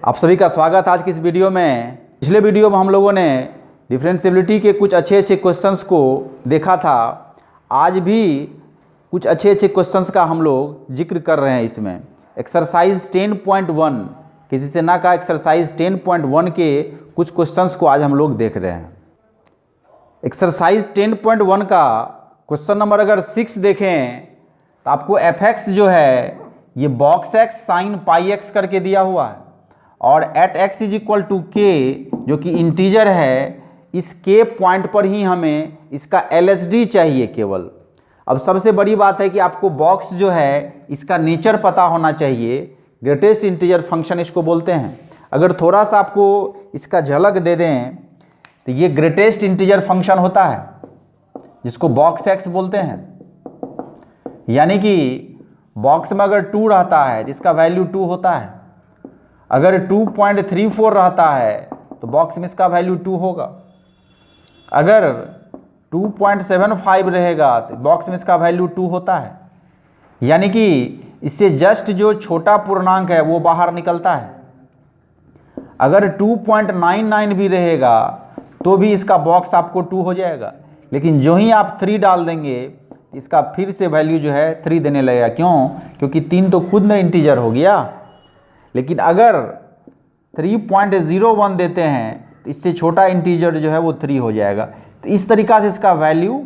आप सभी का स्वागत आज की इस वीडियो में। पिछले वीडियो में हम लोगों ने डिफरेंशिएबिलिटी के कुछ अच्छे क्वेश्चंस को देखा था। आज भी कुछ अच्छे क्वेश्चंस का हम लोग जिक्र कर रहे हैं। इसमें एक्सरसाइज 10.1 किसी से ना कहा, एक्सरसाइज 10.1 के कुछ क्वेश्चंस को आज हम लोग देख रहे हैं। एक्सरसाइज 10.1 का क्वेश्चन नंबर अगर 6 देखें तो आपको fx जो है ये box x sine pi x करके दिया हुआ है और at x is equal to के जो कि इंटीजर है, इस के पॉइंट पर ही हमें इसका LHD चाहिए केवल। अब सबसे बड़ी बात है कि आपको बॉक्स जो है इसका नेचर पता होना चाहिए। ग्रेटेस्ट इंटीजर फंक्शन इसको बोलते हैं। अगर थोड़ा सा आपको इसका झलक दे दें तो ये ग्रेटेस्ट इंटीजर फंक्शन होता है जिसको बॉक्स x बोलते हैं। यानी कि बॉक्स में अगर 2 रहता है तो इसका वैल्यू 2 होता है। अगर 2.34 रहता है तो बॉक्स में इसका वैल्यू 2 होगा। अगर 2.75 रहेगा तो बॉक्स में इसका वैल्यू 2 होता है। यानी कि इससे जस्ट जो छोटा पूर्णांक है वो बाहर निकलता है। अगर 2.99 भी रहेगा तो भी इसका बॉक्स आपको 2 हो जाएगा। लेकिन जो ही आप 3 डाल देंगे इसका फिर से वैल्यू जो है 3 देने लगेगा। क्यों? क्योंकि 3 तो खुद में इंटीजर हो गया। लेकिन अगर 3.01 देते हैं तो इससे छोटा इंटीजर जो है वो 3 हो जाएगा। तो इस तरीक़ा से इसका वैल्यू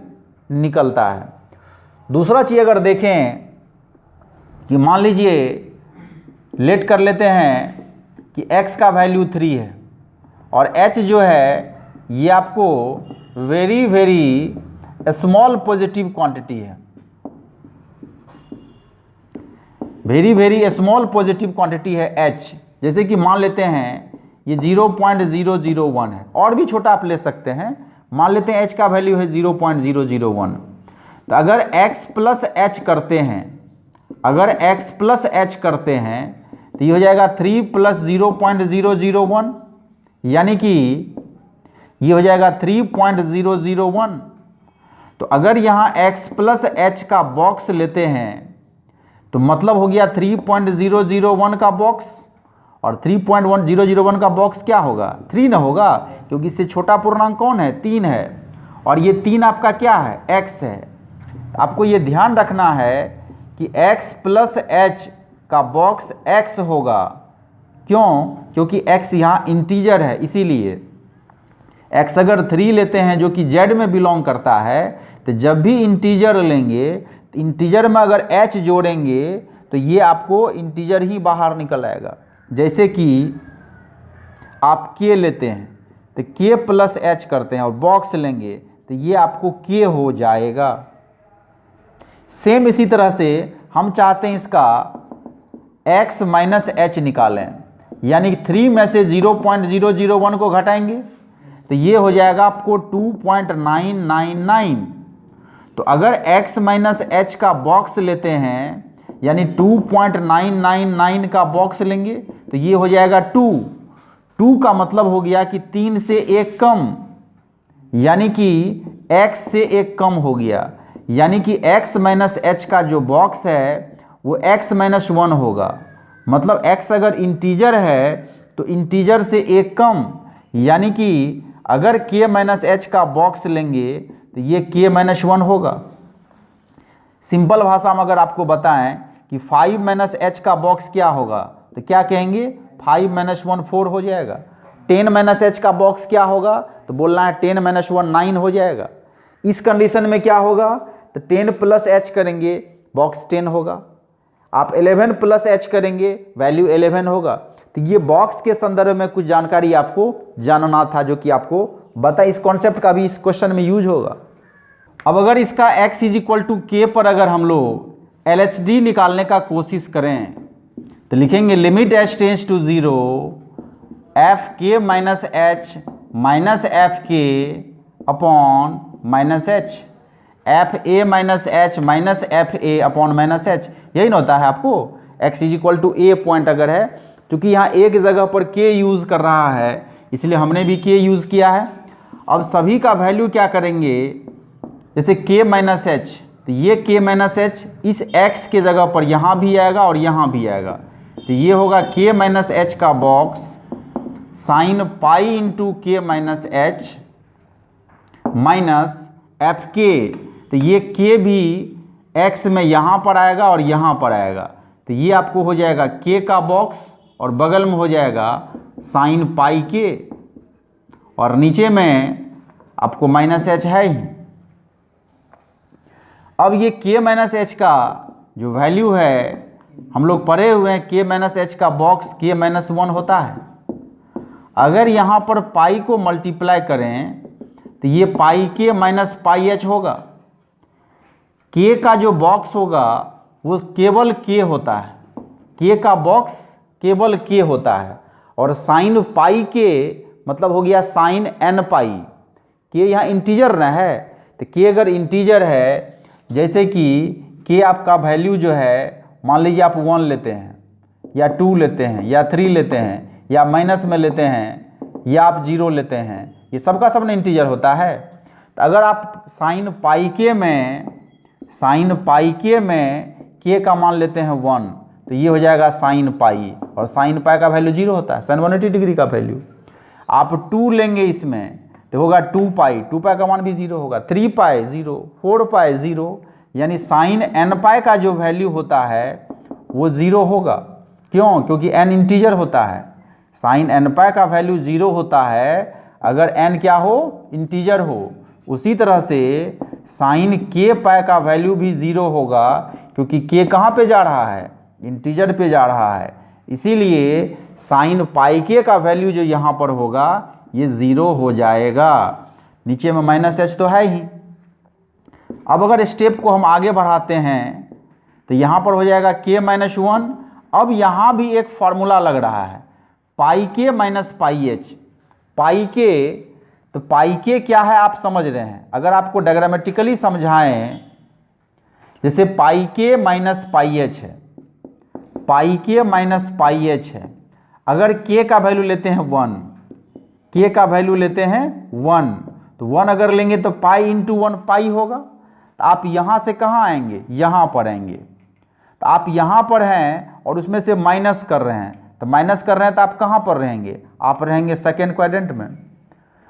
निकलता है। दूसरा चीज़ अगर देखें कि मान लीजिए लेट कर लेते हैं कि x का वैल्यू 3 है और h जो है ये आपको वेरी स्मॉल पॉजिटिव क्वांटिटी है। वेरी स्मॉल पॉजिटिव क्वांटिटी है h। जैसे कि मान लेते हैं ये 0.001 है, और भी छोटा आप ले सकते हैं। मान लेते हैं h का वैल्यू है 0.001। तो अगर x प्लस h करते हैं, तो ये हो जाएगा 3 प्लस 0.001, यानी कि ये हो जाएगा 3.001। तो अगर यहाँ x प्लस h का बॉक्स लेते हैं तो मतलब हो गया 3.001 का बॉक्स, और 3.001 का बॉक्स क्या होगा? 3 ना होगा, क्योंकि इससे छोटा पूर्णांक कौन है? 3 है, और ये 3 आपका क्या है? x है। आपको ये ध्यान रखना है कि x प्लस h का बॉक्स x होगा। क्यों? क्योंकि x यहाँ इंटीजर है, इसीलिए। x अगर 3 लेते हैं जो कि z में बिलोंग करता है, तो जब भी इंटीजर लेंगे तो इंटीजर में अगर h जोड़ेंगे तो ये आपको इंटीजर ही बाहर निकल आएगा। जैसे कि आप k लेते हैं तो k प्लस h करते हैं और बॉक्स लेंगे तो ये आपको k हो जाएगा। सेम इसी तरह से हम चाहते हैं इसका x माइनस h निकालें, यानी 3 में से 0.001 को घटाएंगे तो ये हो जाएगा आपको 2.999। तो अगर x माइनस h का बॉक्स लेते हैं, यानी 2.999 का बॉक्स लेंगे तो ये हो जाएगा 2 का मतलब हो गया कि 3 से 1 कम, यानी कि x से 1 कम हो गया। यानी कि x माइनस h का जो बॉक्स है वो x माइनस 1 होगा। मतलब x अगर इंटीजर है तो इंटीजर से 1 कम, यानी कि अगर k माइनस h का बॉक्स लेंगे तो ये k माइनस 1 होगा। सिंपल भाषा में अगर आपको बताएं कि 5 माइनस h का बॉक्स क्या होगा तो क्या कहेंगे? 5 माइनस 1 4 हो जाएगा। 10 माइनस h का बॉक्स क्या होगा तो बोलना है 10 माइनस 1 9 हो जाएगा। इस कंडीशन में क्या होगा तो 10 प्लस h करेंगे, बॉक्स 10 होगा। आप 11 प्लस h करेंगे, वैल्यू 11 होगा। तो ये बॉक्स के संदर्भ में कुछ जानकारी आपको जानना था जो कि आपको बता। इस कॉन्सेप्ट का भी इस क्वेश्चन में यूज होगा। अब अगर इसका x इज इक्वल टू के पर अगर हम लोग LHD निकालने का कोशिश करें तो लिखेंगे limit h tends to 0 f k minus h minus f k upon minus h, f a minus h minus f a upon minus h। यही ना होता है आपको x is equal to a point अगर है, क्योंकि यहाँ एक जगह पर k यूज़ कर रहा है इसलिए हमने भी k यूज़ किया है। अब सभी का वैल्यू क्या करेंगे? जैसे k माइनस h, तो ये k माइनस h इस x के जगह पर यहाँ भी आएगा और यहाँ भी आएगा। तो ये होगा k माइनस एच का बॉक्स साइन पाई इंटू के माइनस एच माइनस एफ के। तो ये k भी x में यहाँ पर आएगा और यहाँ पर आएगा, तो ये आपको हो जाएगा k का बॉक्स और बगल में हो जाएगा साइन पाई के, और नीचे में आपको माइनस एच है ही। अब ये k माइनस एच का जो वैल्यू है, हम लोग पढ़े हुए हैं k माइनस एच का बॉक्स k माइनस 1 होता है। अगर यहाँ पर पाई को मल्टीप्लाई करें तो ये पाई के माइनस पाई एच होगा। k का जो बॉक्स होगा वो केवल k होता है, k का बॉक्स केवल k होता है, और साइन पाई के मतलब हो गया साइन n पाई। k यहाँ इंटीजर न है, तो k अगर इंटीजर है, जैसे कि k आपका वैल्यू जो है, मान लीजिए आप 1 लेते हैं या 2 लेते हैं या 3 लेते हैं या माइनस में लेते हैं या आप 0 लेते हैं, ये सबका सब इंटीजर होता है। तो अगर आप साइन पाई के में k का मान लेते हैं 1, तो ये हो जाएगा साइन पाई, और साइन पाई का वैल्यू 0 होता है, साइन 180 डिग्री का वैल्यू। आप 2 लेंगे इसमें तो होगा 2 पाई का मान भी 0 होगा, 3 पाई 0, 4 पाई 0, यानी साइन n पाई का जो वैल्यू होता है वो 0 होगा। क्यों? क्योंकि n इंटीजर होता है, साइन n पाई का वैल्यू 0 होता है अगर n क्या हो, इंटीजर हो। उसी तरह से साइन k पाई का वैल्यू भी 0 होगा, क्योंकि k कहाँ पे जा रहा है, इंटीजर पे जा रहा है। इसीलिए साइन पाई के का वैल्यू जो यहाँ पर होगा ये 0 हो जाएगा। नीचे में माइनस एच तो है ही। अब अगर स्टेप को हम आगे बढ़ाते हैं तो यहाँ पर हो जाएगा k माइनस 1। अब यहाँ भी एक फॉर्मूला लग रहा है, पाई के माइनस पाई एच। पाई के, तो पाई के क्या है आप समझ रहे हैं। अगर आपको डायग्रामेटिकली समझाएं, जैसे पाई के माइनस पाई एच है, पाई के माइनस पाई एच है। अगर k का वैल्यू लेते हैं 1, k का वैल्यू लेते हैं 1, तो 1 अगर लेंगे तो पाई इंटू 1 पाई होगा। तो आप यहाँ से कहाँ आएंगे, यहाँ पर आएंगे। तो आप यहाँ पर हैं और उसमें से माइनस कर रहे हैं, तो माइनस कर रहे हैं तो आप कहाँ पर रहेंगे, आप रहेंगे सेकेंड क्वाड्रेंट में।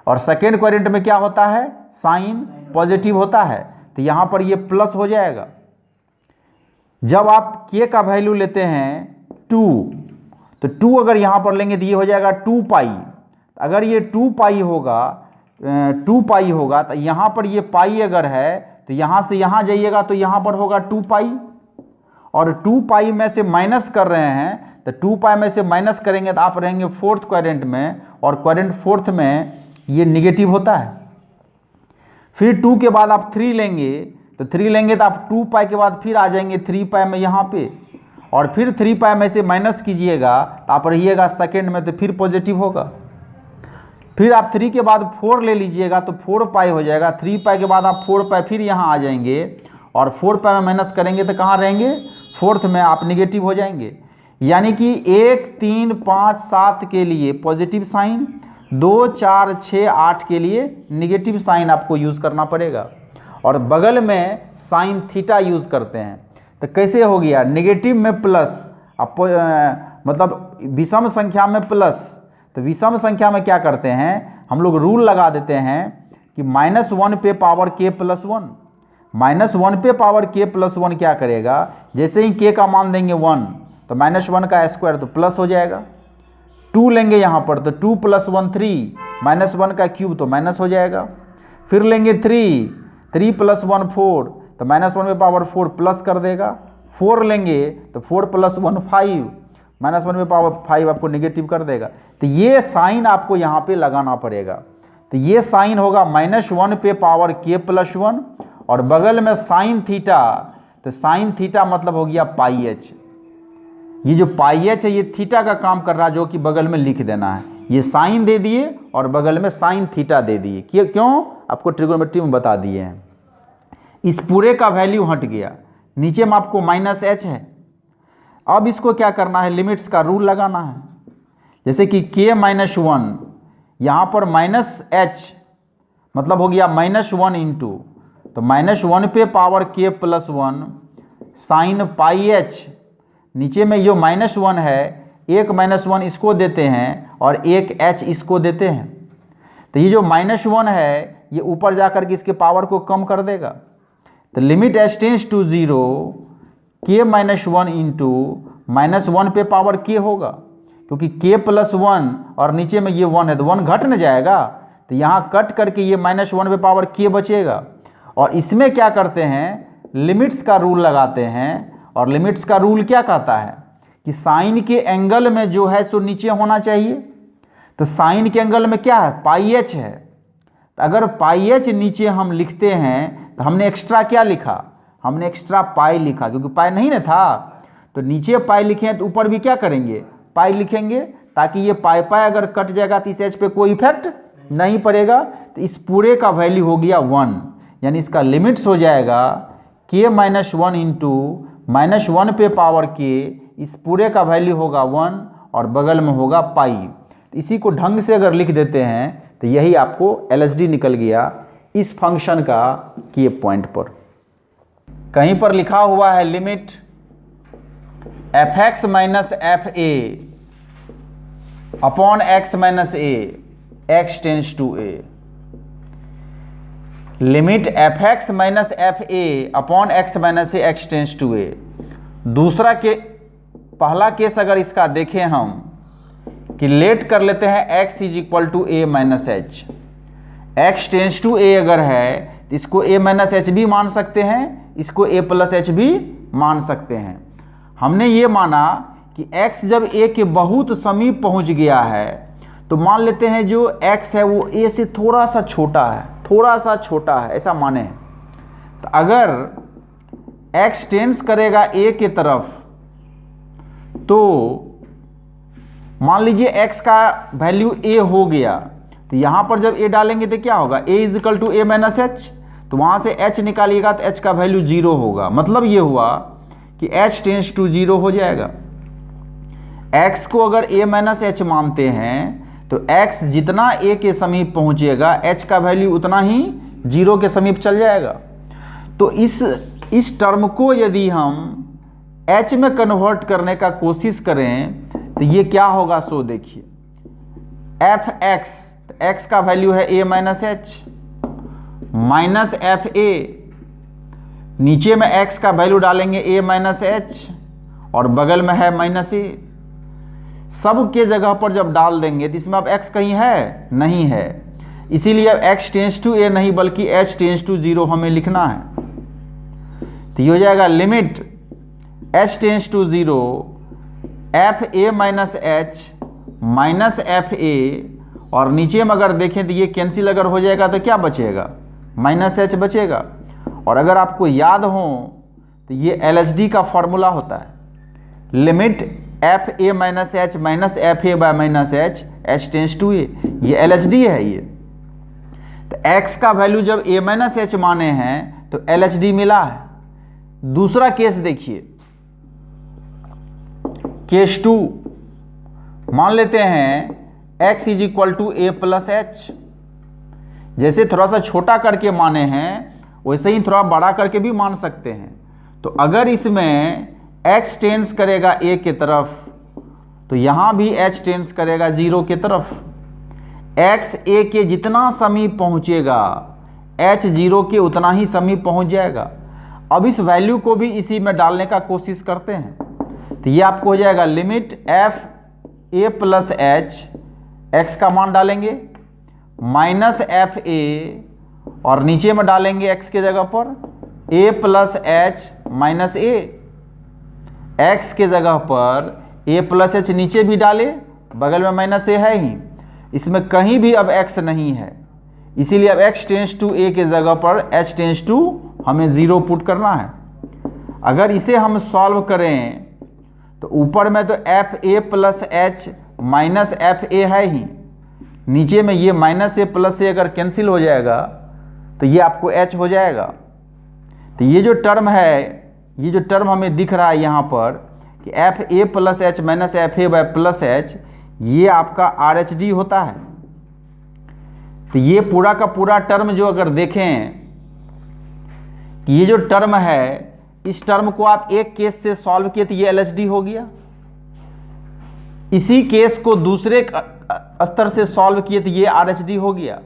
और सेकेंड क्वाड्रेंट में क्या होता है, साइन पॉजिटिव होता है, तो यहाँ पर ये प्लस हो जाएगा। जब आप k का वैल्यू लेते हैं 2, तो 2 अगर यहाँ पर लेंगे तो ये हो जाएगा 2 पाई। अगर ये 2 पाई होगा, 2 पाई होगा, तो यहाँ पर ये पाई अगर है तो यहाँ से यहाँ जाइएगा तो यहाँ पर होगा 2 पाई, और 2 पाई में से माइनस कर रहे हैं तो 2 पाई में से माइनस करेंगे तो आप रहेंगे फोर्थ क्वाड्रेंट में, और क्वाड्रेंट फोर्थ में ये निगेटिव होता है। फिर 2 के बाद आप 3 लेंगे, तो 3 लेंगे तो आप 2 पाई के बाद फिर आ जाएंगे 3 पाई में यहाँ पे, और फिर 3 पाई में से माइनस कीजिएगा तो आप रहिएगा सेकेंड में, तो फिर पॉजिटिव होगा। फिर आप 3 के बाद 4 ले लीजिएगा तो 4 पाई हो जाएगा। 3 पाई के बाद आप 4 पाई फिर यहाँ आ जाएंगे, और 4 पाई में माइनस करेंगे तो कहाँ रहेंगे, फोर्थ में, आप निगेटिव हो जाएंगे। यानी कि 1, 3, 5, 7 के लिए पॉजिटिव साइन, 2, 4, 6, 8 के लिए निगेटिव साइन आपको यूज़ करना पड़ेगा, और बगल में साइन थीटा यूज़ करते हैं। तो कैसे हो गया, नेगेटिव में प्लस, मतलब विषम संख्या में प्लस। तो विषम संख्या में क्या करते हैं, हम लोग रूल लगा देते हैं कि -1 पे पावर k प्लस 1, -1 पे पावर k प्लस 1 क्या करेगा, जैसे ही k का मान देंगे 1 तो -1 का स्क्वायर तो प्लस हो जाएगा। 2 लेंगे यहाँ पर तो 2 + 1 3, -1 का क्यूब तो माइनस हो जाएगा। फिर लेंगे 3 + 1 4, तो -1 पे पावर 4 प्लस कर देगा। 4 लेंगे तो 4 + 1 5, -1 पे पावर 5 आपको निगेटिव कर देगा। तो ये साइन आपको यहाँ पे लगाना पड़ेगा। तो ये साइन होगा -1 पे पावर k प्लस 1, और बगल में साइन थीटा, तो साइन थीटा मतलब हो गया पाई एच। ये जो पाई एच है ये थीटा का काम कर रहा है, जो कि बगल में लिख देना है। ये साइन दे दिए और बगल में साइन थीटा दे दिए। क्यों, आपको ट्रिग्नोमेट्री में बता दिए हैं। इस पूरे का वैल्यू हट गया, नीचे में आपको -h है। अब इसको क्या करना है, लिमिट्स का रूल लगाना है। जैसे कि k - 1, यहाँ पर -h मतलब हो गया -1 इंटू, तो -1 पे power k plus 1 sine pi H, नीचे में जो -1 है, एक -1 इसको देते हैं और एक h इसको देते हैं। तो ये जो -1 है ये ऊपर जाकर के इसके पावर को कम कर देगा। तो limit h tends to 0 k -1 into -1 पे पावर k होगा, क्योंकि k + 1 और नीचे में ये 1 है तो 1 घट न जाएगा, तो यहाँ कट करके ये -1 पे पावर k बचेगा। और इसमें क्या करते हैं, लिमिट्स का रूल लगाते हैं, और लिमिट्स का रूल क्या कहता है कि साइन के एंगल में जो है सो नीचे होना चाहिए। तो साइन के एंगल में क्या है, πh है। तो अगर πh नीचे हम लिखते हैं तो हमने एक्स्ट्रा क्या लिखा, हमने एक्स्ट्रा पाई लिखा, क्योंकि पाई नहीं ना था। तो नीचे पाई लिखे हैं तो ऊपर भी क्या करेंगे, पाई लिखेंगे, ताकि ये पाई अगर कट जाएगा तो इस h पे कोई इफेक्ट नहीं पड़ेगा। तो इस पूरे का वैल्यू हो गया 1, यानी इसका लिमिट्स हो जाएगा k -1 इंटू -1 पे पावर k, इस पूरे का वैल्यू होगा 1 और बगल में होगा पाई। तो इसी को ढंग से अगर लिख देते हैं तो यही आपको LHD निकल गया इस फंक्शन का k पॉइंट पर। कहीं पर लिखा हुआ है limit fx - fa upon x - a x tends to a। Limit fx - fa upon x - a x tends to a। दूसरा के पहला केस अगर इसका देखें हम कि लेट कर लेते हैं x = a - h, x tends to a अगर है तो इसको a - h भी मान सकते हैं, इसको a + h भी मान सकते हैं। हमने ये माना कि x जब a के बहुत समीप पहुंच गया है तो मान लेते हैं जो x है वो a से थोड़ा सा छोटा है, थोड़ा सा छोटा है, ऐसा माने। तो अगर x टेंस करेगा a के तरफ तो मान लीजिए x का वैल्यू a हो गया, तो यहाँ पर जब a डालेंगे तो क्या होगा, a = a - h, तो वहाँ से h निकालिएगा तो h का वैल्यू 0 होगा। मतलब ये हुआ कि h टेंस टू 0 हो जाएगा। x को अगर a - h मानते हैं तो x जितना a के समीप पहुँचेगा h का वैल्यू उतना ही 0 के समीप चल जाएगा। तो इस टर्म को यदि हम h में कन्वर्ट करने का कोशिश करें तो ये क्या होगा, सो देखिए fx, x का वैल्यू है a - h माइनस fa, नीचे में x का वैल्यू डालेंगे a - h और बगल में है -a। सब के जगह पर जब डाल देंगे तो इसमें अब x कहीं है, नहीं है, इसीलिए अब x टेंस टू a नहीं बल्कि h टेंस टू 0 हमें लिखना है। तो ये हो जाएगा limit h tends to 0 fa - h minus fa, और नीचे में अगर देखें तो ये कैंसिल अगर हो जाएगा तो क्या बचेगा, -h बचेगा। और अगर आपको याद हो तो ये LHD का फॉर्मूला होता है, limit fa - h minus fa - h h tends to a, ये LHD है ये। तो x का वैल्यू जब a - h माने हैं तो LHD मिला है। दूसरा केस देखिए, केस 2, मान लेते हैं x = a + h। जैसे थोड़ा सा छोटा करके माने हैं वैसे ही थोड़ा बड़ा करके भी मान सकते हैं। तो अगर इसमें x टेंस करेगा a के तरफ तो यहाँ भी h टेंस करेगा 0 के तरफ। x a के जितना समीप पहुँचेगा h 0 के उतना ही समीप पहुँच जाएगा। अब इस वैल्यू को भी इसी में डालने का कोशिश करते हैं। तो ये आपको हो जाएगा limit f a + h, x का मान डालेंगे माइनस fa, और नीचे में डालेंगे x के जगह पर a + h minus a, x के जगह पर a + h नीचे भी डाले, बगल में -a है ही, इसमें कहीं भी अब x नहीं है, इसीलिए अब x टेंस टू a के जगह पर h टेंस टू हमें 0 पुट करना है। अगर इसे हम सॉल्व करें तो ऊपर में तो fa + h माइनस fa है ही, नीचे में ये -a + a अगर कैंसिल हो जाएगा तो ये आपको h हो जाएगा। तो ये जो टर्म है, ये जो टर्म हमें दिख रहा है यहाँ पर कि fa + h minus fa + h, ये आपका RHD होता है। तो ये पूरा का पूरा टर्म जो अगर देखें कि ये जो टर्म है इस टर्म को आप एक केस से सॉल्व किए तो ये LHD हो गया, इसी केस को दूसरे स्तर से सॉल्व किए तो ये RHD हो गया।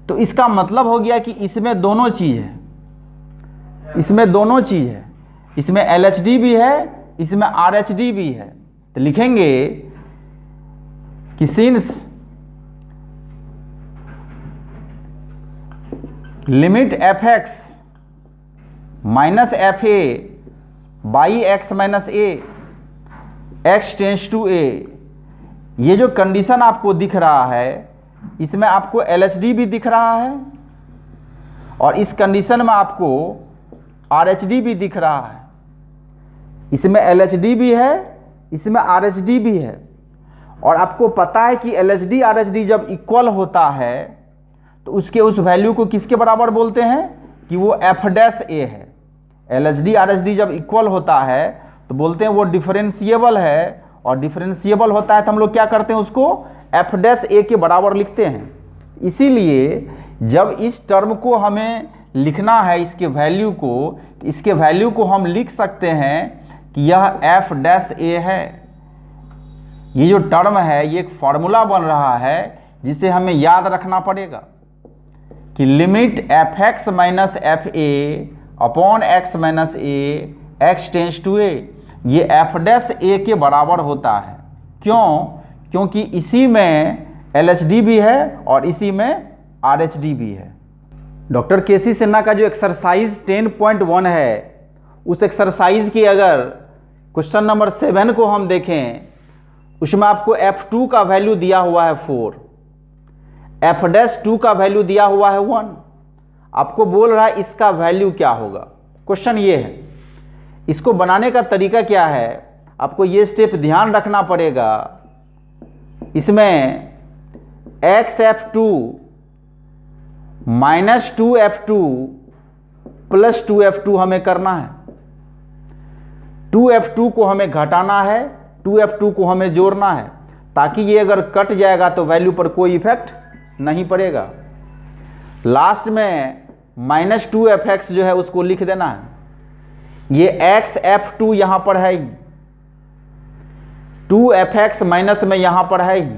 तो इसका मतलब हो गया कि इसमें दोनों चीज है, इसमें दोनों चीज है, इसमें LHD भी है, इसमें RHD भी है। तो लिखेंगे कि since limit fx minus fa by x minus a x tends to a, ये जो कंडीशन आपको दिख रहा है इसमें आपको LHD भी दिख रहा है और इस कंडीशन में आपको RHD भी दिख रहा है। इसमें LHD भी है, इसमें RHD भी है। और आपको पता है कि LHD RHD जब इक्वल होता है तो उसके उस वैल्यू को किसके बराबर बोलते हैं कि वो f' a है। LHD RHD जब इक्वल होता है तो बोलते हैं वो डिफरेंशिएबल है, और डिफरेंशिएबल होता है तो हम लोग क्या करते हैं उसको f' a के बराबर लिखते हैं। इसीलिए जब इस टर्म को हमें लिखना है इसके वैल्यू को, इसके वैल्यू को हम लिख सकते हैं कि यह f' a है। ये जो टर्म है ये एक फॉर्मूला बन रहा है जिसे हमें याद रखना पड़ेगा कि limit fx minus fa upon x minus a x tends to a, ये f' के बराबर होता है। क्यों? क्योंकि इसी में LHD भी है और इसी में RHD भी है। डॉक्टर केसी सिन्हा का जो एक्सरसाइज 10.1 है उस एक्सरसाइज की अगर क्वेश्चन नंबर 7 को हम देखें, उसमें आपको f2 का वैल्यू दिया हुआ है 4, f'2 का वैल्यू दिया हुआ है 1। आपको बोल रहा है इसका वैल्यू क्या होगा। क्वेश्चन ये है, इसको बनाने का तरीका क्या है, आपको ये स्टेप ध्यान रखना पड़ेगा। इसमें xf2 minus 2f2 plus 2f2 हमें करना है। 2f2 को हमें घटाना है, 2f2 को हमें जोड़ना है, ताकि ये अगर कट जाएगा तो वैल्यू पर कोई इफेक्ट नहीं पड़ेगा। लास्ट में माइनस 2fx जो है उसको लिख देना है। ये xf2 यहां पर है ही, 2fx माइनस में यहां पर है ही,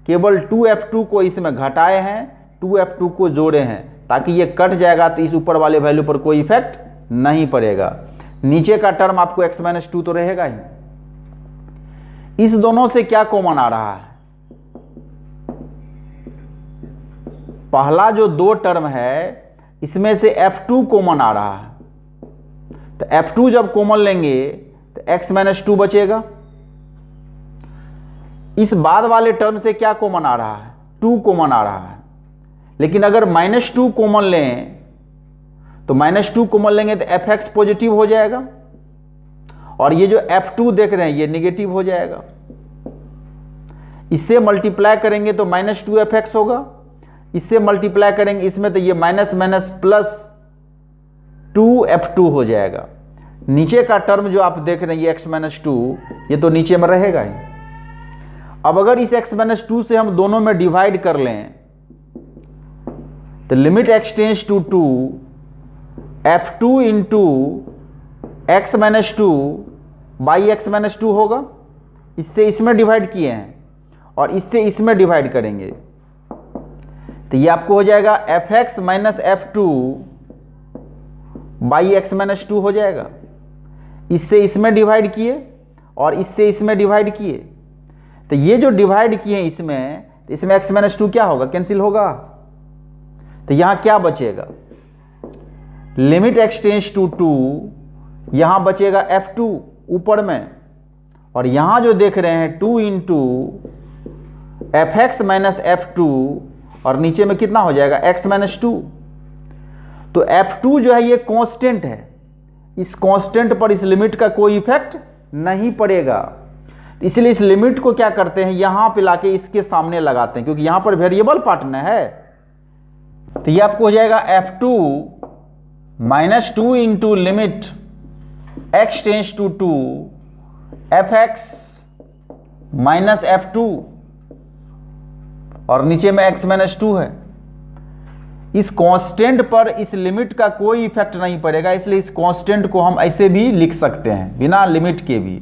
केवल 2f2 को इसमें घटाए हैं, 2f2 को जोड़े हैं, ताकि ये कट जाएगा तो इस ऊपर वाले वैल्यू पर कोई इफेक्ट नहीं पड़ेगा। नीचे का टर्म आपको x माइनस 2 तो रहेगा ही। इस दोनों से क्या कॉमन आ रहा है? पहला जो दो टर्म है इसमें से f2 कॉमन आ रहा है, तो f2 जब कॉमन लेंगे तो x माइनस 2 बचेगा। इस बाद वाले टर्म से क्या कॉमन आ रहा है? 2 कॉमन आ रहा है। लेकिन अगर माइनस 2 कॉमन लें तो माइनस 2 कॉमन लेंगे तो fx पॉजिटिव हो जाएगा, और ये जो f2 देख रहे हैं ये निगेटिव हो जाएगा। इससे मल्टीप्लाई करेंगे तो माइनस 2fx होगा, इससे मल्टीप्लाई करेंगे इसमें तो ये माइनस माइनस प्लस 2f2 हो जाएगा। नीचे का टर्म जो आप देख रहे हैं ये x माइनस 2, ये तो नीचे में रहेगा ही। अब अगर इस x माइनस 2 से हम दोनों में डिवाइड कर लें तो limit x tends to 2 f2 into x minus 2 by x minus 2 होगा। इससे इसमें डिवाइड किए हैं और इससे इसमें डिवाइड करेंगे तो ये आपको हो जाएगा fx minus f2 by x minus 2 हो जाएगा। इससे इसमें डिवाइड किए और इससे इसमें डिवाइड किए, तो ये जो डिवाइड किए इसमें, तो इसमें x माइनस 2 क्या होगा? कैंसिल होगा। तो यहां क्या बचेगा? लिमिट x टेंस टू 2, यहां बचेगा f2 ऊपर में, और यहां जो देख रहे हैं 2 इंटू fx माइनस f2, और नीचे में कितना हो जाएगा? x minus 2। तो f2 जो है ये कांस्टेंट है, इस कांस्टेंट पर इस लिमिट का कोई इफेक्ट नहीं पड़ेगा। इसलिए इस लिमिट को क्या करते हैं, यहां पे लाके इसके सामने लगाते हैं, क्योंकि यहां पर वेरिएबल पार्ट न है। तो ये आपको हो जाएगा f2 minus 2 into limit x tends to 2 fx minus f2, और नीचे में x माइनस 2 है। इस कांस्टेंट पर इस लिमिट का कोई इफेक्ट नहीं पड़ेगा, इसलिए इस कांस्टेंट को हम ऐसे भी लिख सकते हैं बिना लिमिट के भी।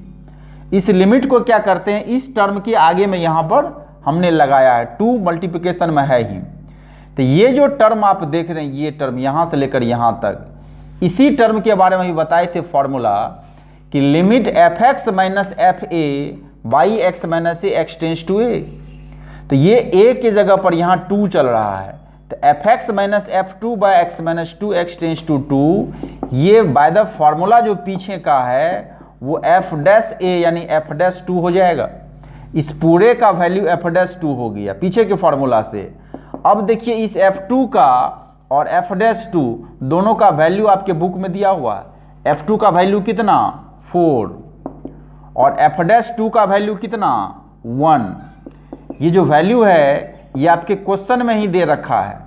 इस लिमिट को क्या करते हैं, इस टर्म के आगे में यहाँ पर हमने लगाया है, 2 मल्टीप्लिकेशन में है ही। तो ये जो टर्म आप देख रहे हैं, ये टर्म यहाँ से लेकर यहाँ तक, इसी टर्म के बारे में भी बताए थे फॉर्मूला कि limit f x minus f a by x minus a x tends to a. तो ये ए के जगह पर यहाँ 2 चल रहा है, तो f x minus f two by x minus two x tends to 2, ये बाय द फॉर्मूला जो पीछे का है वो एफ डैश ए यानी एफ डैश 2 हो जाएगा। इस पूरे का वैल्यू एफ डैश 2 हो गया पीछे के फॉर्मूला से। अब देखिए इस F2 का और F डैश 2 दोनों का वैल्यू आपके बुक में दिया हुआ है। F2 का वैल्यू कितना 4 और F डैश 2 का वैल्यू कितना 1। ये जो वैल्यू है ये आपके क्वेश्चन में ही दे रखा है,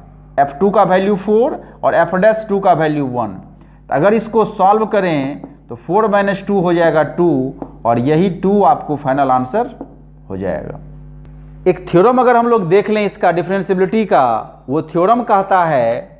F2 का वैल्यू 4 और F डैश 2 का वैल्यू 1। अगर इसको सॉल्व करें तो 4 - 2 हो जाएगा 2 और यही 2 आपको फाइनल आंसर हो जाएगा। एक थ्योरम अगर हम लोग देख लें इसका डिफरेंशिएबिलिटी का, वो थ्योरम कहता है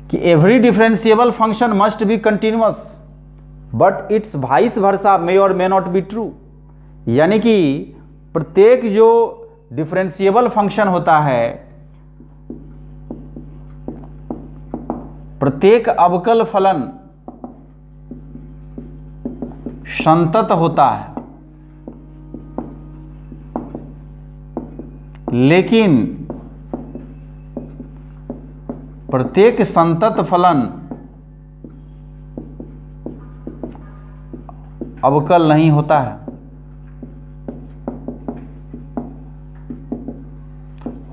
कि every differentiable function must be continuous but it's vice versa may or may not be true. यानी कि प्रत्येक जो डिफरेंशिएबल फंक्शन होता है, प्रत्येक अवकल फलन संतत होता है, लेकिन प्रत्येक संतत फलन अवकल नहीं होता है।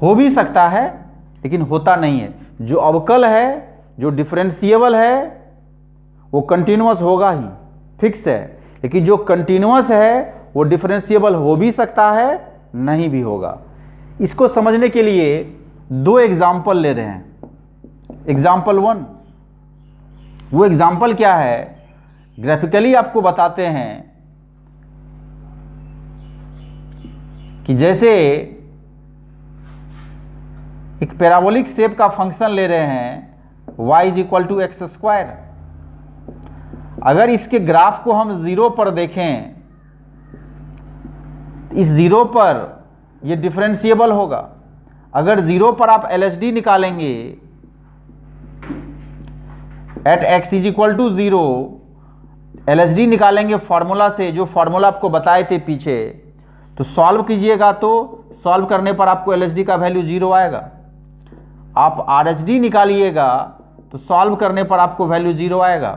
हो भी सकता है लेकिन होता नहीं है। जो अवकल है, जो डिफरेंशिएबल है, वो कंटिन्यूअस होगा ही, फिक्स है। लेकिन जो कंटिन्यूअस है वो डिफरेंशिएबल हो भी सकता है, नहीं भी होगा। इसको समझने के लिए 2 एग्जाम्पल ले रहे हैं। एग्जाम्पल 1, वो एग्जाम्पल क्या है, ग्राफिकली आपको बताते हैं कि जैसे एक पैराबोलिक शेप का फंक्शन ले रहे हैं y = x²। अगर इसके ग्राफ को हम 0 पर देखें, इस 0 पर ये डिफरेंशिएबल होगा। अगर 0 पर आप LHD निकालेंगे एट x = 0, LHD निकालेंगे फॉर्मूला से, जो फॉर्मूला आपको बताए थे पीछे, तो सॉल्व कीजिएगा तो सॉल्व करने पर आपको LHD का वैल्यू 0 आएगा। आप RHD निकालिएगा तो सॉल्व करने पर आपको वैल्यू 0 आएगा।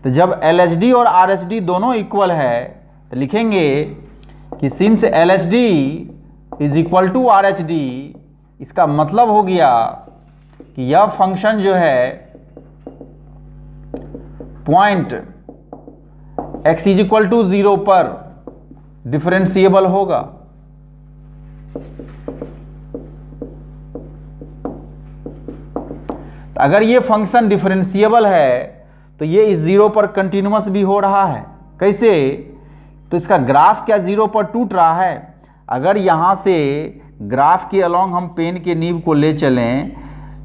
तो जब LHD और RHD दोनों इक्वल है तो लिखेंगे कि सिंस LHD = RHD, इसका मतलब हो गया कि यह फंक्शन जो है पॉइंट x = 0 पर डिफरेंशिएबल होगा। तो अगर ये फंक्शन डिफरेंशिएबल है तो ये इस 0 पर कंटिन्यूअस भी हो रहा है। कैसे? तो इसका ग्राफ क्या 0 पर टूट रहा है। अगर यहाँ से ग्राफ के अलोंग हम पेन के नीब को ले चलें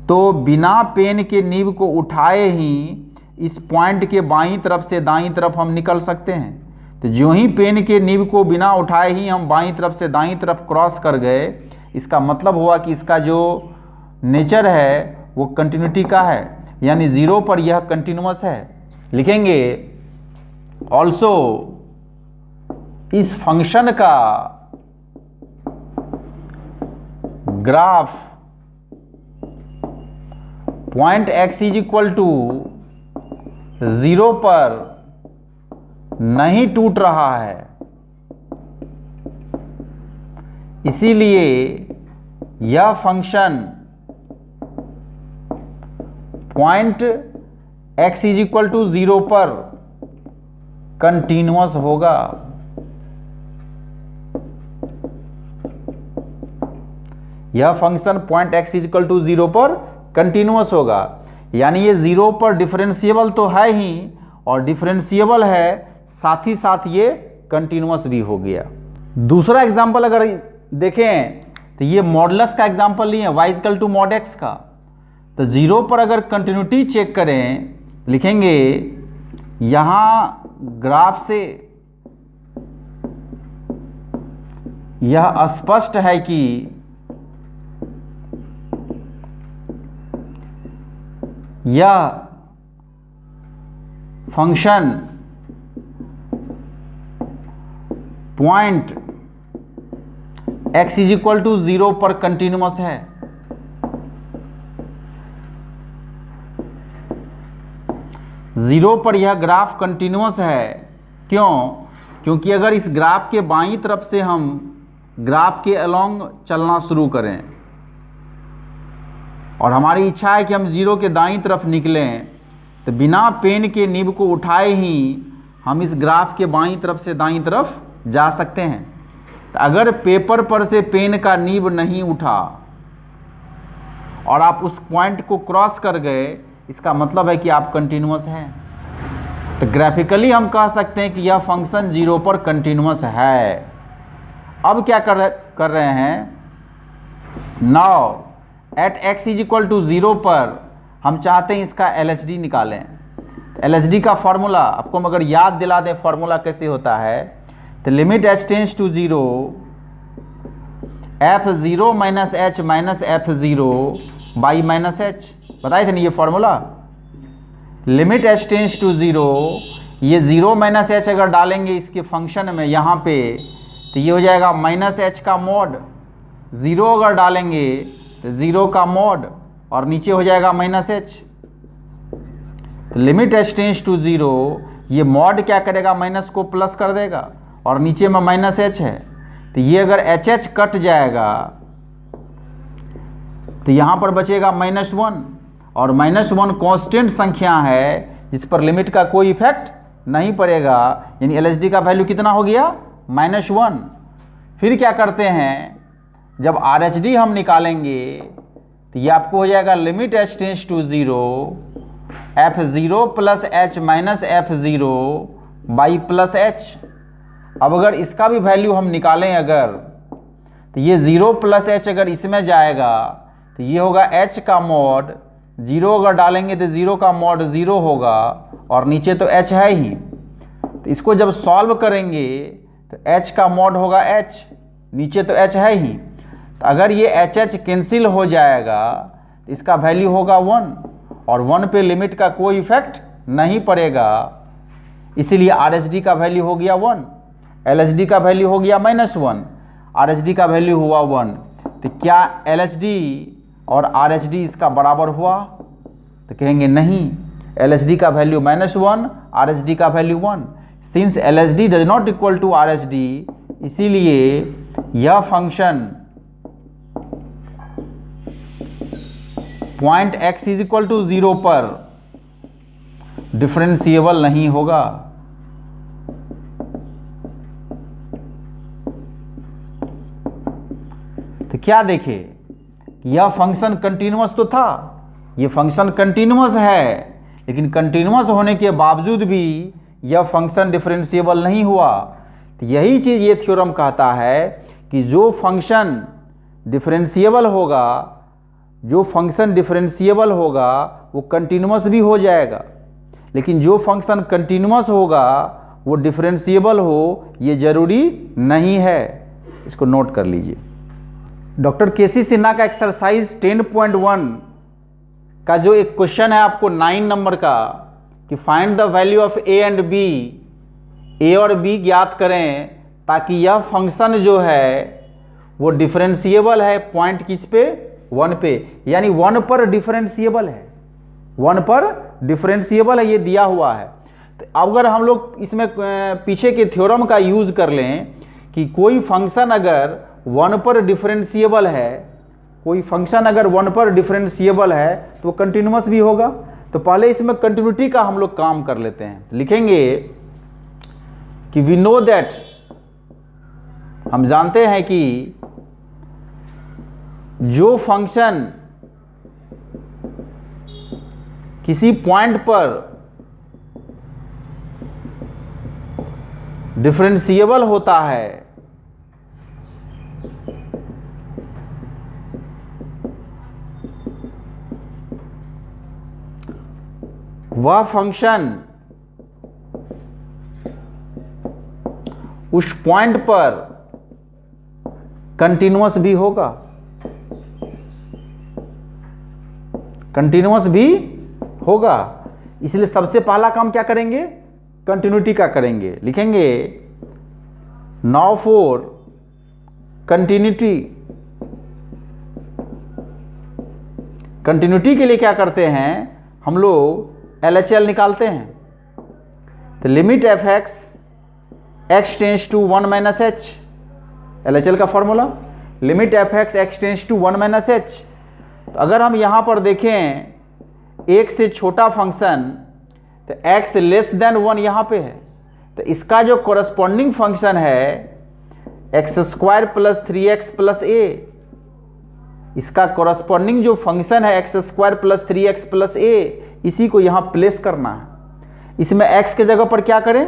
तो बिना पेन के नीब को उठाए ही इस पॉइंट के बाईं तरफ से दाईं तरफ हम निकल सकते हैं। तो जो ही पेन के नीब को बिना उठाए ही हम बाईं तरफ से दाईं तरफ क्रॉस कर गए, इसका मतलब हुआ कि इसका जो नेचर है वो कंटिन्यूटी का है, यानी 0 पर यह कंटिन्यूअस है। लिखेंगे ऑल्सो इस फंक्शन का ग्राफ पॉइंट x = 0 पर नहीं टूट रहा है, इसीलिए यह फंक्शन पॉइंट x = 0 पर कंटिन्यूअस होगा। यह function point x equal to 0 पर कंटिन्यूअस होगा, यानी ये 0 पर डिफरेंशिएबल तो है ही, और डिफरेंशिएबल है साथ ही साथ ये कंटिन्यूअस भी हो गया। दूसरा एग्जांपल अगर देखें तो ये मॉडुलस का एग्जांपल लिए y equal to mod x का। तो 0 पर अगर कंटिन्यूटी चेक करें, लिखेंगे यहाँ ग्राफ से यह स्पष्ट है कि यह function point x is equal to 0 पर कंटिन्यूअस है। जीरो पर यह ग्राफ कंटिन्यूअस है। क्यों? क्योंकि अगर इस ग्राफ के बाईं तरफ से हम ग्राफ के अलोंग चलना शुरू करें और हमारी इच्छा है कि हम जीरो के दाईं तरफ निकलें, तो बिना पेन के निब को उठाए ही हम इस ग्राफ के बाईं तरफ से दाईं तरफ जा सकते हैं। तो अगर पेपर पर से पेन का निब नहीं उठा और आप उस पॉइंट को क्रॉस कर गए, इसका मतलब है कि आप कंटिन्यूअस हैं। तो ग्राफिकली हम कह सकते हैं कि यह फंक्शन 0 पर कंटिन्यूअस है। अब क्या कर रहे हैं, now at x is equal to 0 पर हम चाहते हैं इसका LHD निकालें। LHD का फॉर्मूला आपको मगर याद दिला दें, फॉर्मूला कैसे होता है। तो limit h tends to 0 f0 minus h minus f0 by minus h, बताए थे ना ये formula. Limit h tends to 0, ये 0 माइनस h अगर डालेंगे इसके फंक्शन में यहाँ पे, तो ये हो जाएगा माइनस h का मॉड। 0 अगर डालेंगे तो 0 का मॉड, और नीचे हो जाएगा माइनस h। तो लिमिट h टेंस टू 0, ये मॉड क्या करेगा, माइनस को प्लस कर देगा, और नीचे में माइनस h है। तो ये अगर h कट जाएगा तो यहाँ पर बचेगा -1, और -1 कांस्टेंट संख्या है जिस पर लिमिट का कोई इफेक्ट नहीं पड़ेगा, यानी LHD का वैल्यू कितना हो गया, -1। फिर क्या करते हैं, जब RHD हम निकालेंगे तो ये आपको हो जाएगा limit h tends to 0 f0 plus h minus f0 by plus h। अब अगर इसका भी वैल्यू हम निकालें अगर, तो ये 0 प्लस h अगर इसमें जाएगा तो ये होगा h का मॉड। 0 अगर डालेंगे तो 0 का मॉड 0 होगा, और नीचे तो h है ही। तो इसको जब सॉल्व करेंगे तो h का मॉड होगा h, नीचे तो h है ही। तो अगर ये h कैंसिल हो जाएगा तो इसका वैल्यू होगा 1, और 1 पे लिमिट का कोई इफेक्ट नहीं पड़ेगा, इसीलिए RHD का वैल्यू हो गया 1, LHD का वैल्यू हो गया -1, RHD का वैल्यू हुआ 1। तो क्या LHD और RHD इसका बराबर हुआ? तो कहेंगे नहीं, LHD का वैल्यू -1, RHD का value 1। Since LHD does not equal to RHD, इसीलिए यह function point x is equal to 0 पर डिफरेंशिएबल नहीं होगा। तो क्या देखे, यह फंक्शन कंटिन्यूअस तो था, यह फंक्शन कंटिन्यूअस है, लेकिन कंटिन्यूअस होने के बावजूद भी यह फंक्शन डिफरेंशिएबल नहीं हुआ। तो यही चीज़ ये थ्योरम कहता है कि जो फंक्शन डिफरेंशिएबल होगा, जो फंक्शन डिफरेंशिएबल होगा वो कंटिन्यूअस भी हो जाएगा, लेकिन जो फंक्शन कंटिन्यूअस होगा वो डिफरेंशिएबल हो ये ज़रूरी नहीं है। इसको नोट कर लीजिए। डॉक्टर केसी सिन्हा का एक्सरसाइज 10.1 का जो एक क्वेश्चन है आपको 9 नंबर का, कि find the value of a and b, a और b ज्ञात करें ताकि यह फंक्शन जो है वो डिफरेंशिएबल है पॉइंट किस पे, 1 पे, यानी 1 पर डिफरेंशिएबल है, 1 पर डिफरेंशिएबल है, ये दिया हुआ है। तो अगर हम लोग इसमें पीछे के थ्योरम का यूज़ कर लें कि कोई फंक्शन अगर 1 पर डिफरेंशिएबल है, कोई फंक्शन अगर 1 पर डिफरेंशिएबल है तो वो कंटिन्यूअस भी होगा। तो पहले इसमें कंटिन्यूटी का हम लोग काम कर लेते हैं। लिखेंगे कि वी नो दैट, हम जानते हैं कि जो फंक्शन किसी पॉइंट पर डिफरेंशिएबल होता है वह फंक्शन उस पॉइंट पर कंटिन्यूअस भी होगा, कंटिन्यूअस भी होगा। इसलिए सबसे पहला काम क्या करेंगे, कंटिन्यूटी का करेंगे। लिखेंगे नाउ फॉर कंटिन्यूटी। कंटिन्यूटी के लिए क्या करते हैं हम लोग, LHL निकालते हैं। तो limit f x x tends to 1 minus h, LHL का formula limit f x x tends to 1 minus h. तो अगर हम यहाँ पर देखें एक से छोटा फंक्शन, तो x लेस देन 1 यहाँ पे है, तो इसका जो कोरस्पॉन्डिंग फंक्शन है x square plus 3x plus a, इसका कोरस्पॉन्डिंग जो फंक्शन है x square plus 3x plus a, इसी को यहाँ प्लेस करना है। इसमें x के जगह पर क्या करें,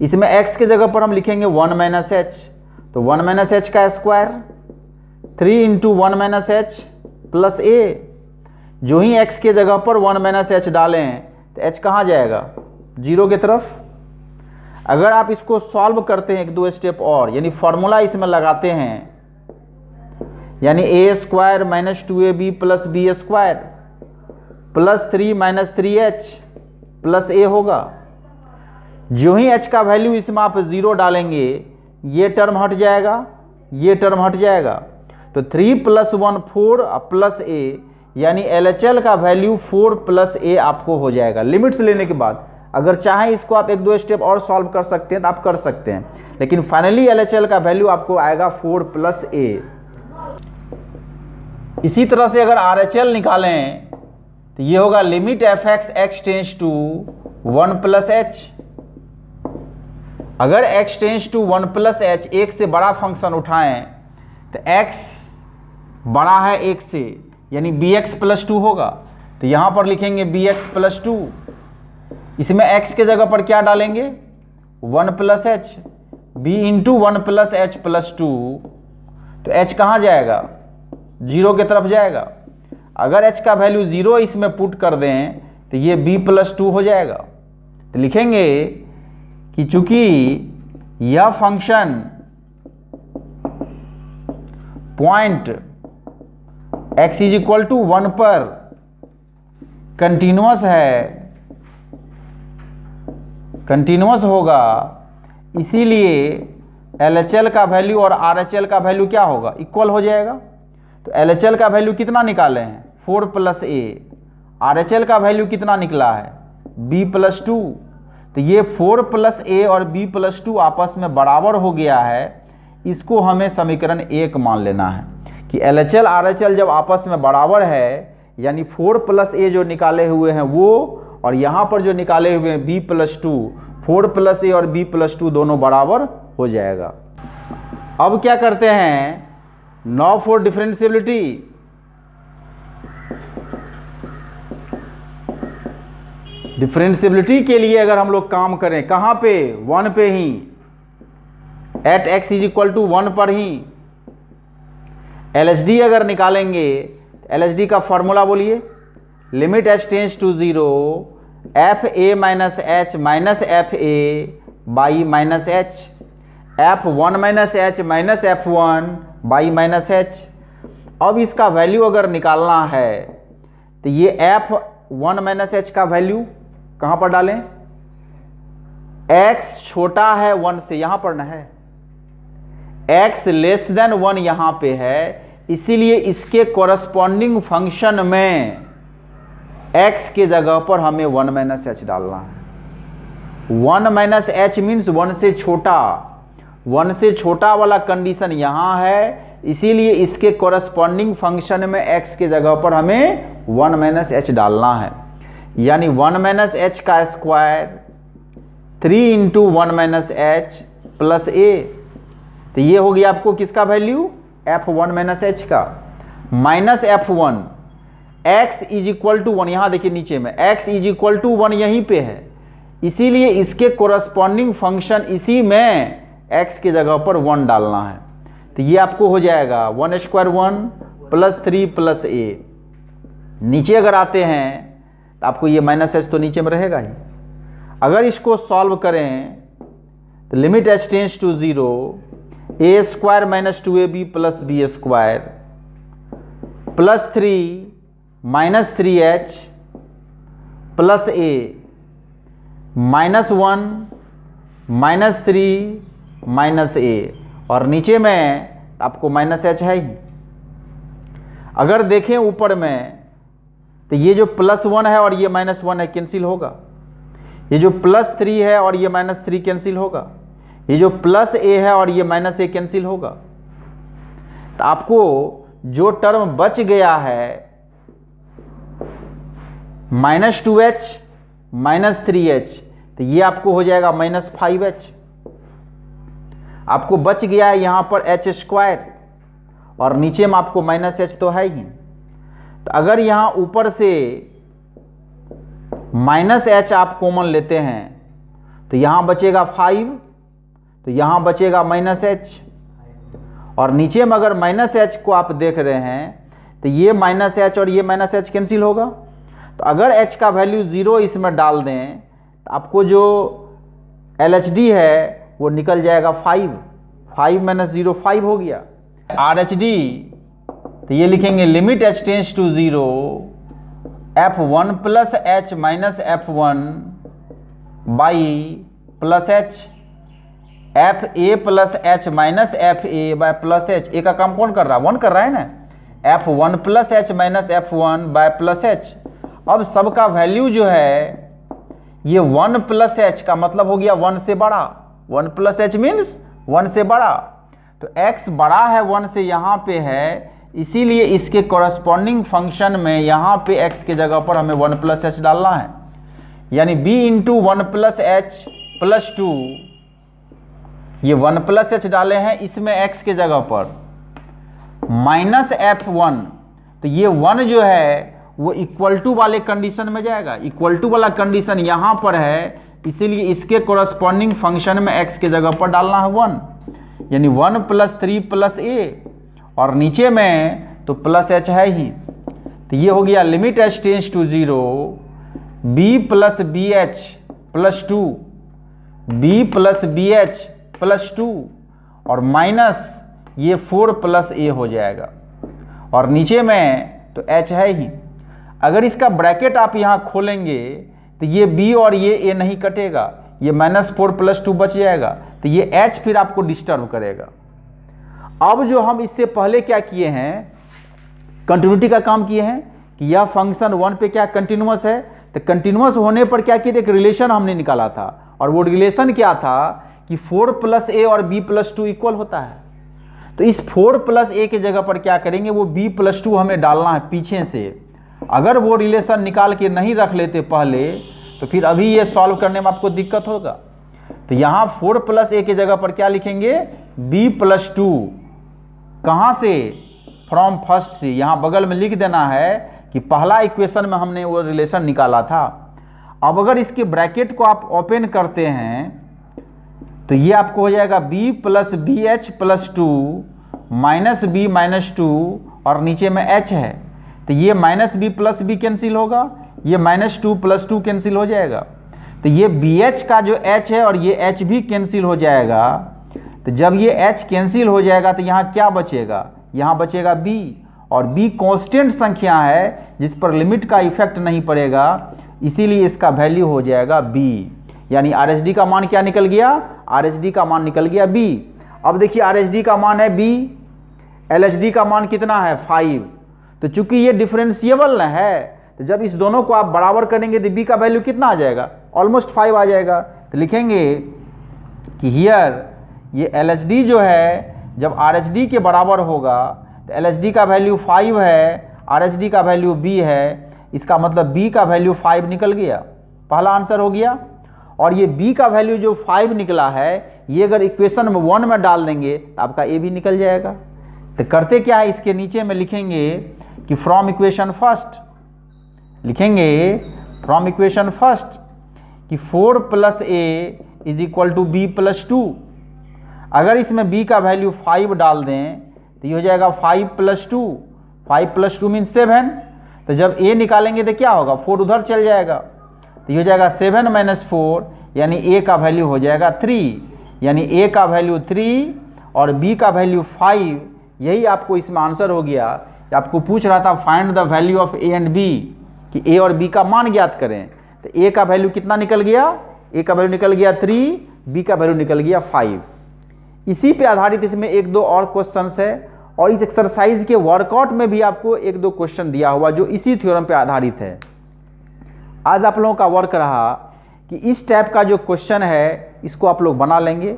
इसमें x के जगह पर हम लिखेंगे 1 माइनस एच। तो 1 माइनस एच का square 3 into 1 minus h plus a। जो ही x के जगह पर 1 माइनस एच डालें तो h कहाँ जाएगा, 0 की तरफ। अगर आप इसको सॉल्व करते हैं एक दो स्टेप और, यानी फॉर्मूला इसमें लगाते हैं, यानी a square minus 2ab plus B square plus 3 minus 3h plus a होगा। जो ही h का वैल्यू इसमें आप 0 डालेंगे, ये टर्म हट जाएगा, ये टर्म हट जाएगा। तो 3 प्लस 1 4 प्लस a, यानी LHL का वैल्यू 4 प्लस a आपको हो जाएगा लिमिट्स लेने के बाद। अगर चाहें इसको आप एक दो स्टेप और सॉल्व कर सकते हैं तो आप कर सकते हैं, लेकिन फाइनली LHL का वैल्यू आपको आएगा 4 प्लस a। इसी तरह से अगर RHL निकालें तो ये होगा limit f x x tends to 1 plus h. अगर x tends to 1 plus h, एक से बड़ा फंक्शन उठाएं तो x बड़ा है 1 से, यानी bx प्लस 2 होगा। तो यहाँ पर लिखेंगे bx प्लस 2। इसमें x के जगह पर क्या डालेंगे, 1 plus H, b into 1 plus H plus 2। तो h कहाँ जाएगा, 0 की तरफ जाएगा। अगर h का वैल्यू 0 इसमें पुट कर दें तो ये b प्लस 2 हो जाएगा। तो लिखेंगे कि चूंकि यह function point x is equal to 1 पर कंटिन्यूअस है, कंटिन्यूअस होगा, इसीलिए LHL का वैल्यू और RHL का वैल्यू क्या होगा, इक्वल हो जाएगा। तो LHL का वैल्यू कितना निकाले हैं, 4 प्लस a। RHL का वैल्यू कितना निकला है, b प्लस 2। तो ये 4 प्लस a और b प्लस 2 आपस में बराबर हो गया है। इसको हमें समीकरण 1 मान लेना है कि LHL RHL जब आपस में बराबर है, यानी 4 प्लस a जो निकाले हुए हैं वो, और यहाँ पर जो निकाले हुए हैं b प्लस 2, 4 प्लस a और b प्लस 2 दोनों बराबर हो जाएगा। अब क्या करते हैं, नाउ फॉर डिफरेंशिएबिलिटी। डिफरेंशिएबिलिटी के लिए अगर हम लोग काम करें, कहाँ पे, 1 पे ही, at x is equal to 1 पर ही। LHD अगर निकालेंगे, LHD का फॉर्मूला बोलिए, limit h tends to 0 f a minus h minus f a by minus h, F1 minus h minus F1 by minus h. अब इसका वैल्यू अगर निकालना है तो ये F1 माइनस एच का वैल्यू कहाँ पर डालें, x छोटा है 1 से, यहाँ पर ना है, x लेस देन 1 यहाँ पे है, इसीलिए इसके कोरस्पॉन्डिंग फंक्शन में x के जगह पर हमें 1 माइनस एच डालना है। 1 माइनस एच मीन्स 1 से छोटा, 1 से छोटा वाला कंडीशन यहाँ है, इसीलिए इसके कोरस्पॉन्डिंग फंक्शन में x के जगह पर हमें 1 माइनस एच डालना है। यानी 1 माइनस एच का square 3 into 1 minus h plus a. तो ये हो गया आपको किसका वैल्यू, F1 माइनस एच का, minus F1 x is equal to 1, यहाँ देखिए नीचे में x इज इक्वल टू 1 यहीं पे है, इसीलिए इसके कोरस्पॉन्डिंग फंक्शन इसी में x के जगह पर 1 डालना है। तो ये आपको हो जाएगा 1 स्क्वायर 1 प्लस 3 प्लस a। नीचे अगर आते हैं तो आपको ये माइनस एच तो नीचे में रहेगा ही। अगर इसको सॉल्व करें तो limit h tends to 0, a square minus 2ab plus b square plus 3 minus 3h plus a minus 1 minus 3 minus a, और नीचे में आपको माइनस h है ही। अगर देखें ऊपर में तो ये जो प्लस 1 है और ये माइनस 1 है कैंसिल होगा, ये जो प्लस 3 है और ये माइनस 3 कैंसिल होगा, ये जो प्लस a है और ये माइनस a कैंसिल होगा। तो आपको जो टर्म बच गया है माइनस 2h माइनस 3h, तो ये आपको हो जाएगा माइनस 5h। आपको बच गया है यहाँ पर h स्क्वायर और नीचे में आपको माइनस h तो है ही। तो अगर यहाँ ऊपर से माइनस h आप कॉमन लेते हैं तो यहाँ बचेगा 5, तो यहाँ बचेगा माइनस h, और नीचे में अगर माइनस h को आप देख रहे हैं तो ये माइनस h और ये माइनस h कैंसिल होगा। तो अगर h का वैल्यू 0 इसमें डाल दें तो आपको जो LHD है वो निकल जाएगा 5 माइनस 0 5 हो गया। RHD तो ये लिखेंगे limit h tends to 0 F1 plus h minus F1 by plus h, FA plus h minus FA by plus h। A का काम कौन कर रहा है, 1 कर रहा है ना, F1 plus h minus F1 by plus h। अब सबका वैल्यू जो है ये 1 प्लस h का मतलब हो गया 1 से बड़ा, 1 प्लस h मीन्स 1 से बड़ा। तो x बड़ा है 1 से यहाँ पे है, इसीलिए इसके कॉरस्पॉन्डिंग फंक्शन में यहाँ पे x के जगह पर हमें 1 प्लस h डालना है, यानी b into 1 plus h plus 2, ये 1 प्लस h डाले हैं इसमें x के जगह पर, माइनस F1। तो ये 1 जो है वो इक्वल टू वाले कंडीशन में जाएगा, इक्वल टू वाला कंडीशन यहाँ पर है, इसीलिए इसके कॉरस्पॉन्डिंग फंक्शन में x के जगह पर डालना है 1, यानी 1 प्लस 3 प्लस a, और नीचे में तो प्लस h है ही। तो ये हो गया limit h tends to 0 b plus b h plus 2, b plus b h plus 2, और माइनस ये 4 प्लस a हो जाएगा, और नीचे में तो h है ही। अगर इसका ब्रैकेट आप यहाँ खोलेंगे तो ये b और ये a नहीं कटेगा, ये माइनस 4 प्लस 2 बच जाएगा, तो ये h फिर आपको डिस्टर्ब करेगा। अब जो हम इससे पहले क्या किए हैं, कंटिन्यूटी का काम किए हैं कि यह फंक्शन 1 पे क्या कंटिन्यूअस है, तो कंटिन्यूअस होने पर क्या किए थे, एक रिलेशन हमने निकाला था, और वो रिलेशन क्या था कि 4 प्लस a और b प्लस 2 इक्वल होता है। तो इस 4 प्लस a के जगह पर क्या करेंगे, वो b प्लस 2 हमें डालना है पीछे से। अगर वो रिलेशन निकाल के नहीं रख लेते पहले तो फिर अभी ये सॉल्व करने में आपको दिक्कत होगा। तो यहाँ 4 प्लस a के जगह पर क्या लिखेंगे, b प्लस 2, कहाँ से, फ्रॉम फर्स्ट से, यहाँ बगल में लिख देना है कि पहला इक्वेशन में हमने वो रिलेशन निकाला था। अब अगर इसके ब्रैकेट को आप ओपन करते हैं तो ये आपको हो जाएगा b plus b h plus 2 minus b minus 2, और नीचे में h है, तो ये minus b plus b cancel होगा, ये माइनस 2 प्लस 2 कैंसिल हो जाएगा, तो ये BH का जो h है और ये h भी कैंसिल हो जाएगा। तो जब ये h कैंसिल हो जाएगा तो यहाँ क्या बचेगा, यहाँ बचेगा b, और b कांस्टेंट संख्या है जिस पर लिमिट का इफेक्ट नहीं पड़ेगा, इसीलिए इसका वैल्यू हो जाएगा b, यानी RHD का मान क्या निकल गया, RHD का मान निकल गया b। अब देखिए RHD का मान है b, LHD का मान कितना है 5, तो चूंकि ये डिफरेंशिएबल है तो जब इस दोनों को आप बराबर करेंगे तो b का वैल्यू कितना आ जाएगा, ऑलमोस्ट 5 आ जाएगा। तो लिखेंगे कि हियर ये LHD जो है जब RHD के बराबर होगा तो LHD का वैल्यू 5 है, RHD का वैल्यू b है, इसका मतलब b का वैल्यू 5 निकल गया, पहला आंसर हो गया। और ये b का वैल्यू जो 5 निकला है ये अगर इक्वेशन में 1 में डाल देंगे तो आपका a भी निकल जाएगा। तो करते क्या है, इसके नीचे में लिखेंगे कि फ्रॉम इक्वेशन फर्स्ट, लिखेंगे फ्रॉम इक्वेशन फर्स्ट कि 4 + a = b + 2। अगर इसमें b का वैल्यू 5 डाल दें तो ये हो जाएगा 5 + 2, 5 + 2 मीन्स 7। तो जब a निकालेंगे तो क्या होगा, 4 उधर चल जाएगा, तो ये हो जाएगा 7 - 4 यानी a का वैल्यू हो जाएगा 3, यानी a का वैल्यू 3 और b का वैल्यू 5। यही आपको इसमें आंसर हो गया। आपको पूछ रहा था find the value of a and b, कि a और b का मान ज्ञात करें। तो a का वैल्यू कितना निकल गया, a का वैल्यू निकल गया 3, b का वैल्यू निकल गया 5। इसी पे आधारित इसमें 1-2 और क्वेश्चंस है, और इस एक्सरसाइज के वर्कआउट में भी आपको 1-2 क्वेश्चन दिया हुआ जो इसी थ्योरम पे आधारित है। आज आप लोगों का वर्क रहा कि इस टाइप का जो क्वेश्चन है इसको आप लोग बना लेंगे।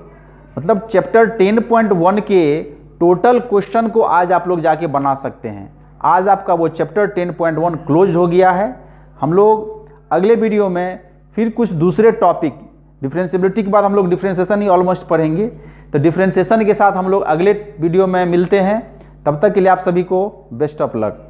मतलब चैप्टर 10.1 के टोटल क्वेश्चन को आज आप लोग जाके बना सकते हैं। आज आपका वो चैप्टर 10.1 क्लोज हो गया है। हम लोग अगले वीडियो में फिर कुछ दूसरे टॉपिक, डिफरेंशिएबिलिटी के बाद हम लोग डिफरेंशिएशन ही ऑलमोस्ट पढ़ेंगे। तो डिफरेंशिएशन के साथ हम लोग अगले वीडियो में मिलते हैं। तब तक के लिए आप सभी को बेस्ट ऑफ लक।